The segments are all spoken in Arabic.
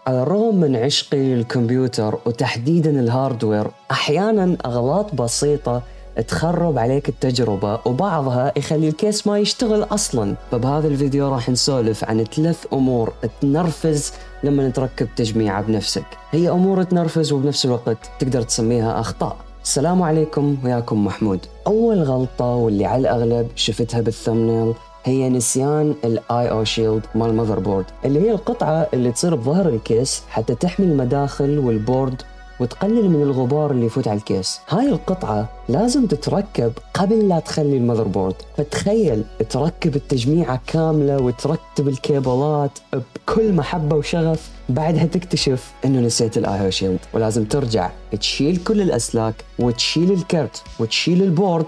على الرغم من عشقي للكمبيوتر وتحديداً الهاردوير، أحياناً أغلاط بسيطة تخرب عليك التجربة وبعضها يخلي الكيس ما يشتغل أصلاً. فبهذا الفيديو راح نسولف عن 3 أمور تنرفز لما تركب تجميعة بنفسك. هي أمور تنرفز وبنفس الوقت تقدر تسميها أخطاء. السلام عليكم، وياكم محمود. أول غلطة واللي على الأغلب شفتها بالثمنيل هي نسيان الاي او شيلد مال المذر بورد، اللي هي القطعة اللي تصير بظهر الكيس حتى تحمي المداخل والبورد وتقلل من الغبار اللي يفوت على الكيس. هاي القطعة لازم تتركب قبل لا تخلي المذر بورد. فتخيل تركب التجميعة كاملة وترتب الكيبلات بكل محبة وشغف، بعدها تكتشف انه نسيت الاي او شيلد، ولازم ترجع تشيل كل الاسلاك وتشيل الكرت وتشيل البورد،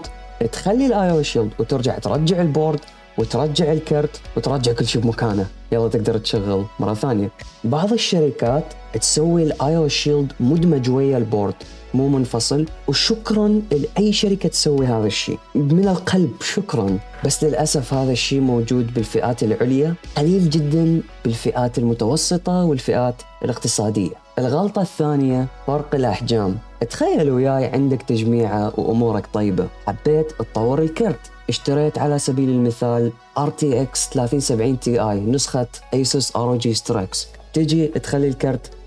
تخلي الاي او شيلد وترجع ترجع البورد وترجع الكرت وترجع كل شيء بمكانه. يلا تقدر تشغل مرة ثانية. بعض الشركات تسوي الاي او شيلد مدمج ويا البورد مو منفصل، وشكرا لأي شركة تسوي هذا الشيء، من القلب شكرا. بس للأسف هذا الشيء موجود بالفئات العليا، قليل جدا بالفئات المتوسطة والفئات الاقتصادية. الغلطة الثانية فرق الأحجام. تخيل وياي عندك تجميعة وأمورك طيبة، حبيت تطور الكرت، اشتريت على سبيل المثال RTX 3070 Ti نسخة Asus ROG Strix، تجي تخلي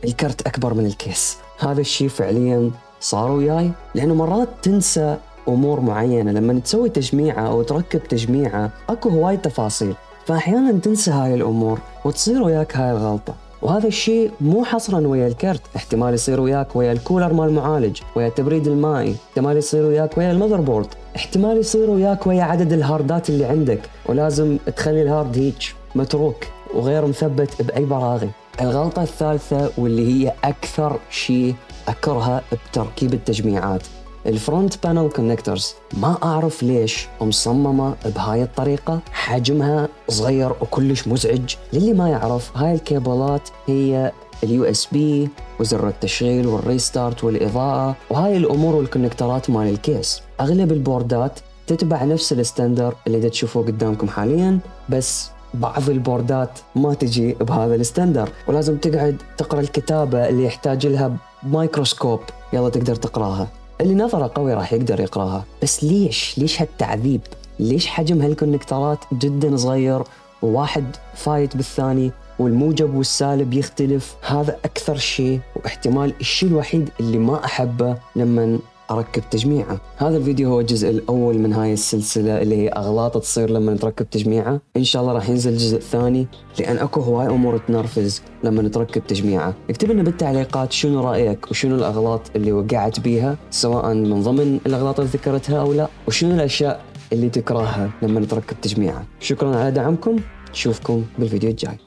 الكرت أكبر من الكيس. هذا الشيء فعليا صار وياي، لأنه مرات تنسى أمور معينة لما تسوي تجميعة أو تركب تجميعة، أكو هواي تفاصيل، فأحيانا تنسى هاي الأمور وتصير وياك هاي الغلطة. وهذا الشيء مو حصرا ويا الكرت، احتمال يصير وياك ويا الكولر مال المعالج، ويا التبريد المائي، احتمال يصير وياك ويا المذر بورد، احتمال يصير وياك ويا عدد الهاردات اللي عندك، ولازم تخلي الهارد هيك متروك وغير مثبت بأي براغي. الغلطة الثالثة واللي هي أكثر شيء أكرهها بتركيب التجميعات، الفرونت بانل كونكتورز. ما أعرف ليش مصممة بهاي الطريقة، حجمها صغير وكلش مزعج. للي ما يعرف، هاي الكيبلات هي اليو اس بي وزر التشغيل والريستارت والإضاءة وهاي الأمور والكونكتورات مال الكيس. أغلب البوردات تتبع نفس الستاندر اللي تشوفوه قدامكم حاليا، بس بعض البوردات ما تجي بهذا الستاندر، ولازم تقعد تقرأ الكتابة اللي يحتاج لها مايكروسكوب. يلا تقدر تقراها، اللي نظره قوي راح يقدر يقراها. بس ليش هالتعذيب؟ ليش حجم هالكونكتورات جدا صغير وواحد فايت بالثاني والموجب والسالب يختلف؟ هذا أكثر شيء واحتمال الشيء الوحيد اللي ما أحبه لما أركب تجميعة. هذا الفيديو هو الجزء الأول من هاي السلسلة اللي هي أغلاط تصير لما تركب تجميعة. إن شاء الله راح ينزل الجزء الثاني، لأن أكو هواي أمور تنرفز لما تركب تجميعة. اكتب لنا بالتعليقات شنو رأيك وشنو الأغلاط اللي وقعت بيها، سواء من ضمن الأغلاط اللي ذكرتها أو لا، وشنو الأشياء اللي تكرهها لما تركب تجميعة. شكرا على دعمكم، نشوفكم بالفيديو الجاي.